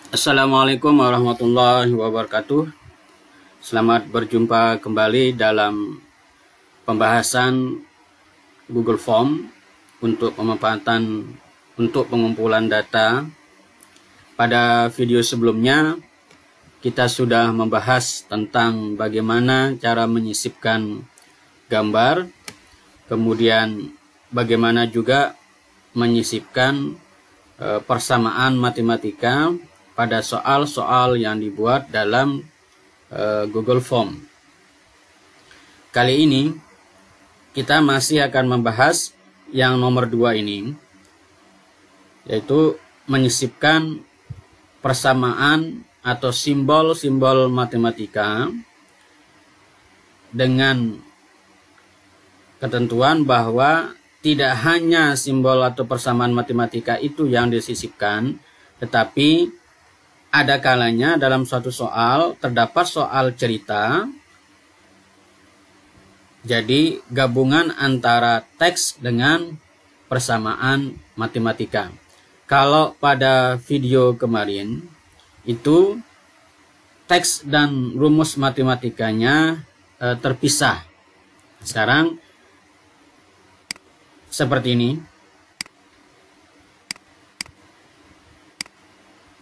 Assalamualaikum warahmatullahi wabarakatuh. Selamat berjumpa kembali dalam pembahasan Google Form untuk pemanfaatan untuk pengumpulan data. Pada video sebelumnya kita sudah membahas tentang bagaimana cara menyisipkan gambar, kemudian bagaimana juga menyisipkan persamaan matematika pada soal-soal yang dibuat dalam Google Form. Kali ini kita masih akan membahas yang nomor 2 ini, yaitu menyisipkan persamaan atau simbol-simbol matematika dengan ketentuan bahwa tidak hanya simbol atau persamaan matematika itu yang disisipkan, tetapi ada kalanya dalam suatu soal terdapat soal cerita, jadi gabungan antara teks dengan persamaan matematika. Kalau pada video kemarin itu teks dan rumus matematikanya terpisah. Sekarang seperti ini.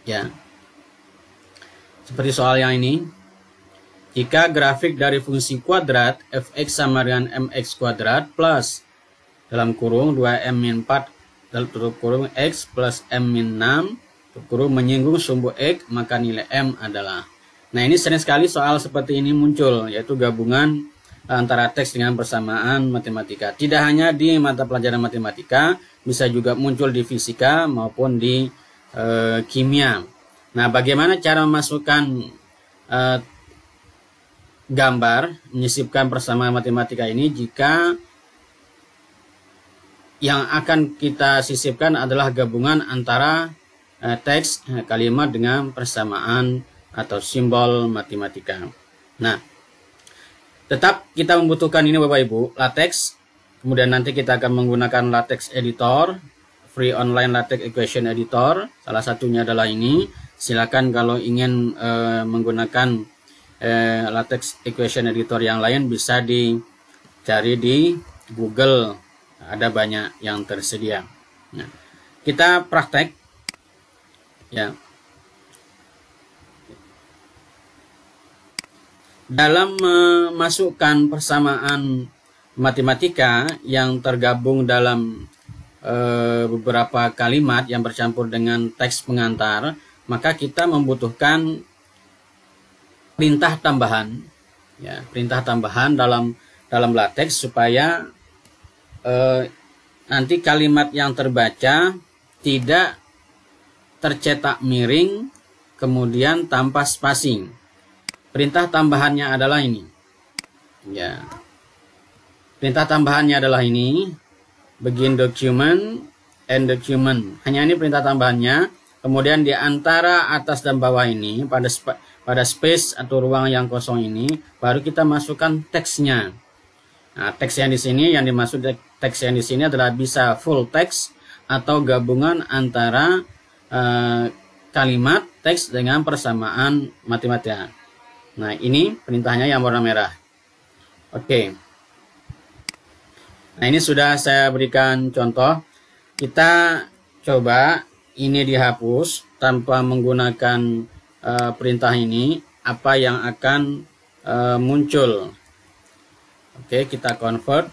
Ya. Seperti soal yang ini, jika grafik dari fungsi kuadrat fx sama dengan mx kuadrat plus dalam kurung 2m-4 dalam tutup kurung x plus m-6 tutup kurung menyinggung sumbu x, maka nilai m adalah. Nah, ini sering sekali soal seperti ini muncul, yaitu gabungan antara teks dengan persamaan matematika. Tidak hanya di mata pelajaran matematika, bisa juga muncul di fisika maupun di kimia. Nah, bagaimana cara memasukkan gambar, menyisipkan persamaan matematika ini jika yang akan kita sisipkan adalah gabungan antara teks, kalimat dengan persamaan atau simbol matematika. Nah, tetap kita membutuhkan ini Bapak Ibu, latex. Kemudian nanti kita akan menggunakan latex editor, free online latex equation editor. Salah satunya adalah ini. Silakan kalau ingin menggunakan latex equation editor yang lain bisa dicari di Google, ada banyak yang tersedia. Nah, kita praktek ya. Dalam memasukkan persamaan matematika yang tergabung dalam beberapa kalimat yang bercampur dengan teks pengantar, maka kita membutuhkan perintah tambahan, ya, perintah tambahan dalam latex supaya nanti kalimat yang terbaca tidak tercetak miring kemudian tanpa spasi. Perintah tambahannya adalah ini, ya. Perintah tambahannya adalah ini, begin document, end document. Hanya ini perintah tambahannya. Kemudian di antara atas dan bawah ini, pada space atau ruang yang kosong ini, baru kita masukkan teksnya. Nah, teks yang di sini, yang dimaksud teks yang di sini adalah bisa full text atau gabungan antara kalimat teks dengan persamaan matematika. Nah, ini perintahnya yang warna merah. Oke. Nah, ini sudah saya berikan contoh. Kita coba ini dihapus tanpa menggunakan perintah ini, apa yang akan muncul. Oke, kita convert.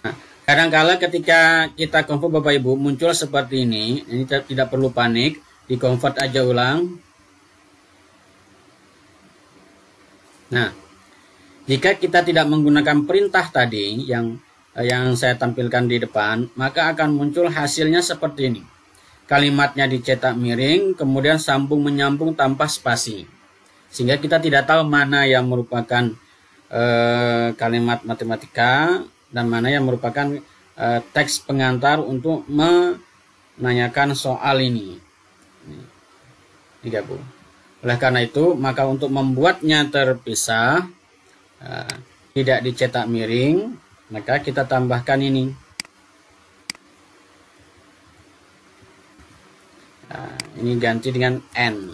Nah, kadangkala ketika kita convert Bapak Ibu muncul seperti ini tidak perlu panik, di convert aja ulang. Nah, jika kita tidak menggunakan perintah tadi yang saya tampilkan di depan, maka akan muncul hasilnya seperti ini. Kalimatnya dicetak miring, kemudian sambung menyambung tanpa spasi. Sehingga kita tidak tahu mana yang merupakan kalimat matematika dan mana yang merupakan teks pengantar untuk menanyakan soal ini. Digabung. Oleh karena itu, maka untuk membuatnya terpisah, tidak dicetak miring, maka kita tambahkan ini. Ini ganti dengan N.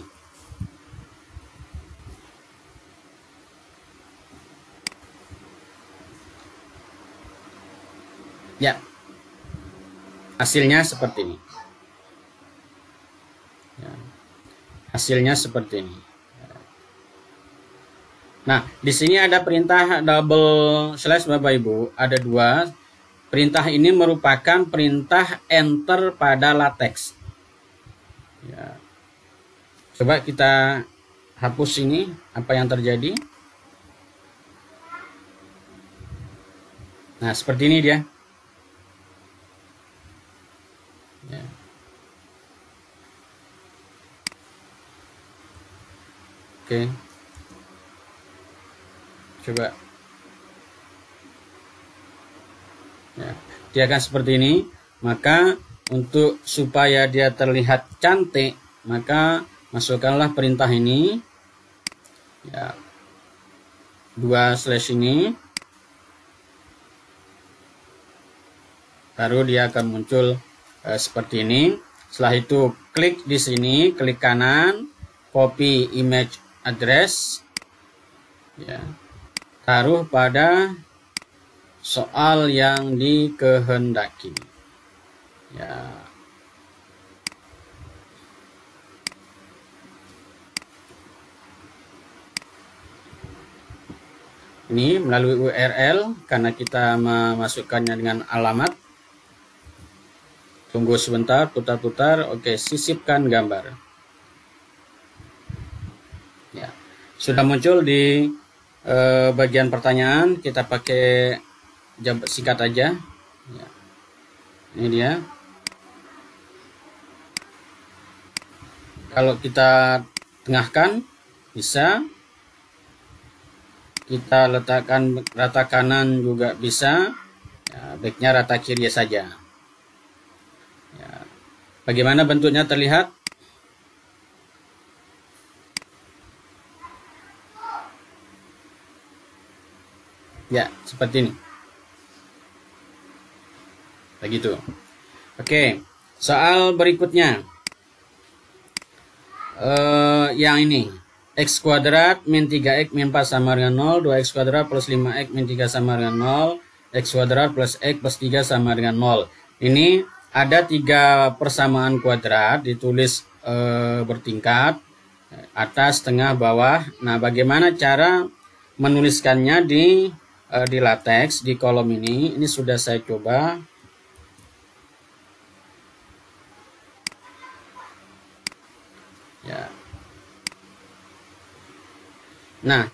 Ya, hasilnya seperti ini. Ya, hasilnya seperti ini. Nah, di sini ada perintah double slash Bapak Ibu, ada dua. Perintah ini merupakan perintah enter pada latex. Ya. Coba kita hapus ini, apa yang terjadi? Nah, seperti ini dia. Ya. Oke. Coba. Ya, dia akan seperti ini. Maka untuk supaya dia terlihat cantik, maka masukkanlah perintah ini. Ya. 2 slash ini. Baru dia akan muncul seperti ini. Setelah itu klik di sini, klik kanan, copy image address. Ya. Taruh pada soal yang dikehendaki. Ya. Ini melalui URL karena kita memasukkannya dengan alamat. Tunggu sebentar, putar-putar. Oke, sisipkan gambar. Ya. Sudah muncul di bagian pertanyaan. Kita pakai jawab singkat aja. Ya. Ini dia. Kalau kita tengahkan, bisa. Kita letakkan rata kanan juga bisa. Ya, baiknya rata kiri saja. Ya. Bagaimana bentuknya terlihat? Ya, seperti ini. Begitu. Oke, soal berikutnya. Yang ini. X kuadrat min 3x min 4 sama dengan 0. 2x kuadrat plus 5x min 3 sama dengan 0. X kuadrat plus x plus 3 sama dengan 0. Ini ada 3 persamaan kuadrat. Ditulis bertingkat. Atas, tengah, bawah. Nah, bagaimana cara menuliskannya di latex di kolom ini sudah saya coba. Ya. Nah,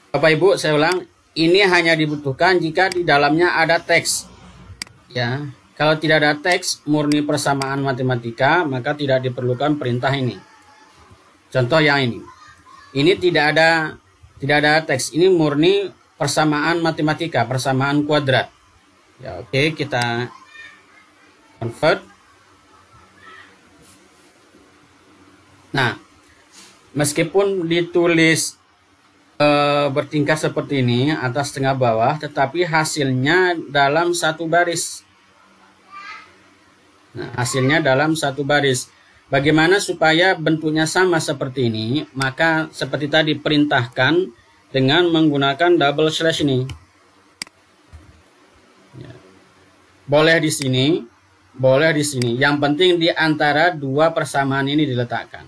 Bapak Ibu, saya ulang, ini hanya dibutuhkan jika di dalamnya ada teks. Ya, kalau tidak ada teks murni persamaan matematika, maka tidak diperlukan perintah ini. Contoh yang ini. Ini tidak ada teks, ini murni persamaan matematika, persamaan kuadrat. Ya, oke, kita convert. Nah, meskipun ditulis bertingkat seperti ini, atas, tengah, bawah, tetapi hasilnya dalam satu baris. Nah, hasilnya dalam satu baris. Bagaimana supaya bentuknya sama seperti ini? Maka seperti tadi perintahkan dengan menggunakan double slash ini. Ya. Boleh di sini, boleh di sini. Yang penting di antara 2 persamaan ini diletakkan.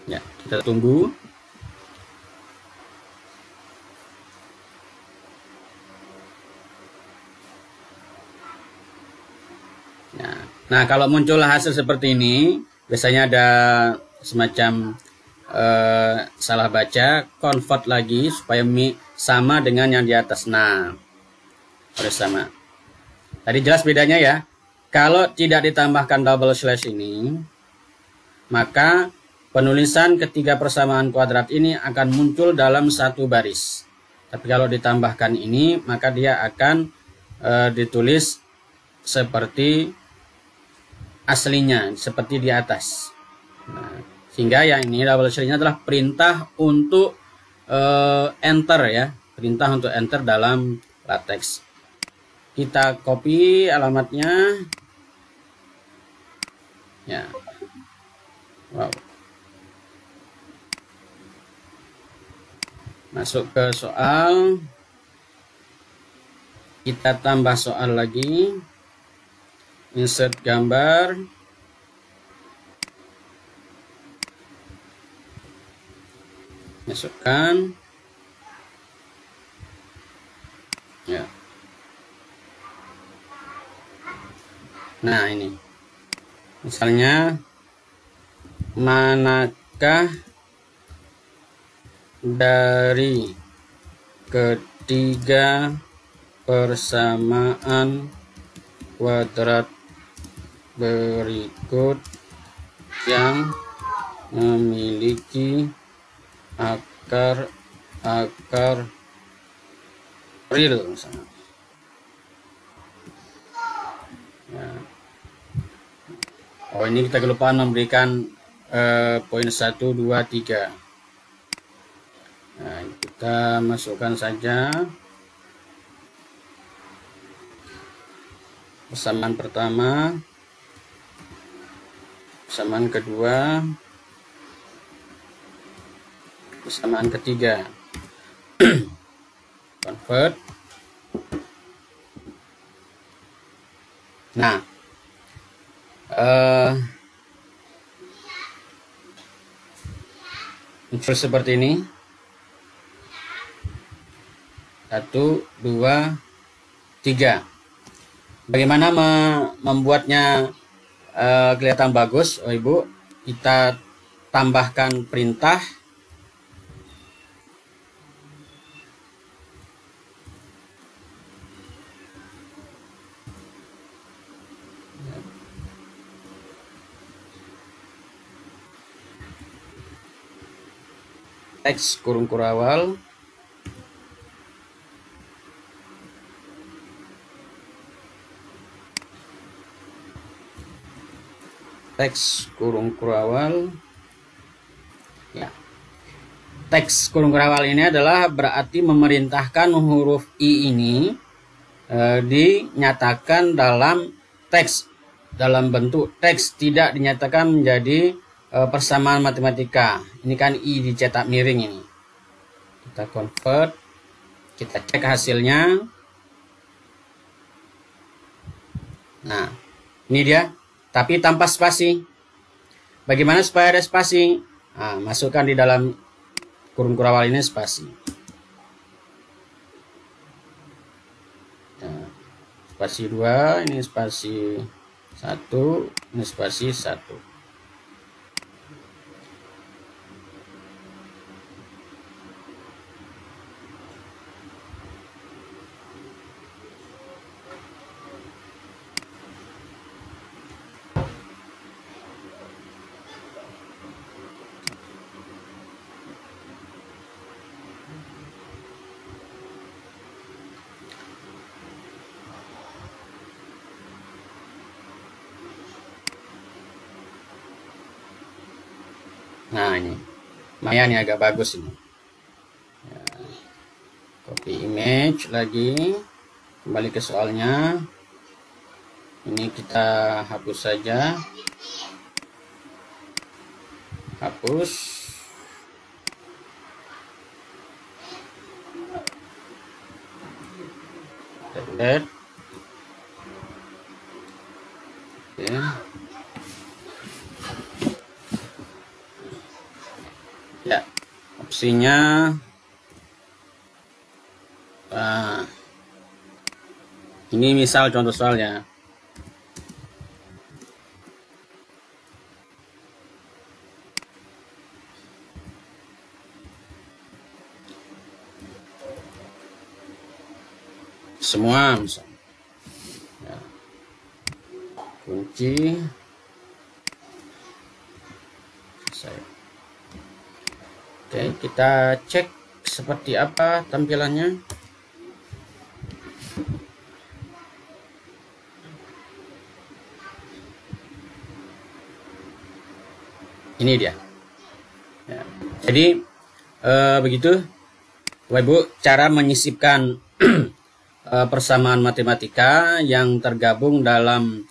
Ya, kita tunggu. Nah, kalau muncul hasil seperti ini, biasanya ada semacam salah baca, convert lagi supaya sama dengan yang di atas. Nah, harus sama. Tadi jelas bedanya ya. Kalau tidak ditambahkan double slash ini, maka penulisan ketiga persamaan kuadrat ini akan muncul dalam satu baris. Tapi kalau ditambahkan ini, maka dia akan ditulis seperti aslinya, seperti di atas. Nah, Sehingga yang ini double slash-nya adalah perintah untuk enter ya, perintah untuk enter dalam LaTeX. Kita copy alamatnya. Ya. Wow. Masuk ke soal. Kita tambah soal lagi. Insert gambar. Masukkan. Ya. Nah, ini. Misalnya, manakah dari ketiga persamaan kuadrat berikut yang memiliki akar real misalnya. Ya. Oh, ini kita kelupaan memberikan poin 1, 2, 3. Nah, kita masukkan saja persamaan pertama, persamaan kedua, persamaan ketiga. Convert. Nah, muncul seperti ini. 1, 2, 3. Bagaimana membuatnya kelihatan bagus, oh Ibu? Kita tambahkan perintah. Teks kurung kurawal. Teks kurung kurawal. Ya. Teks kurung kurawal ini adalah berarti memerintahkan huruf I ini dinyatakan dalam teks, dalam bentuk teks, tidak dinyatakan menjadi persamaan matematika. Ini kan I dicetak miring ini. Kita convert, kita cek hasilnya. Nah, ini dia. Tapi tanpa spasi. Bagaimana supaya ada spasi? Nah, masukkan di dalam kurung kurawal ini spasi. Nah, spasi 2, ini spasi 1, ini spasi 1. Nah, ini lumayan ya, agak bagus ini. Ya, copy image lagi, kembali ke soalnya. Ini kita hapus saja, hapus. Delete. Oke. Ya, opsinya ini misal contoh soalnya. Semua misalnya. Ya. Kunci. Selesai. Oke, kita cek seperti apa tampilannya. Ini dia. Jadi begitu Bapak Ibu cara menyisipkan persamaan matematika yang tergabung dalam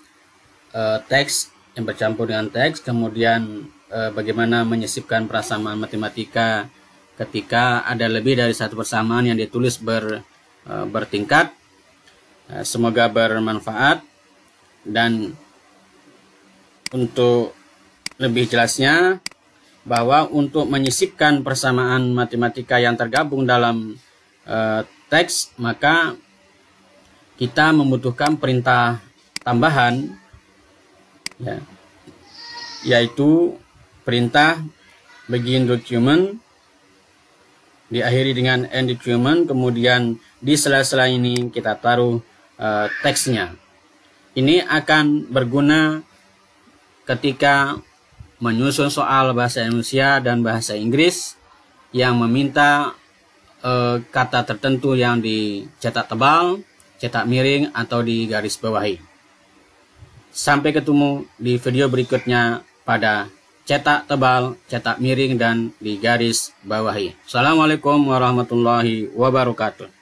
teks yang bercampur dengan teks, kemudian bagaimana menyisipkan persamaan matematika ketika ada lebih dari satu persamaan yang ditulis bertingkat. Semoga bermanfaat, dan untuk lebih jelasnya bahwa untuk menyisipkan persamaan matematika yang tergabung dalam teks, maka kita membutuhkan perintah tambahan, ya, yaitu perintah begin document diakhiri dengan end document, kemudian di sela-sela ini kita taruh teksnya. Ini akan berguna ketika menyusun soal bahasa Indonesia dan bahasa Inggris yang meminta kata tertentu yang dicetak tebal, cetak miring, atau digaris bawahi. Sampai ketemu di video berikutnya pada cetak tebal, cetak miring, dan digaris bawahi. Assalamualaikum warahmatullahi wabarakatuh.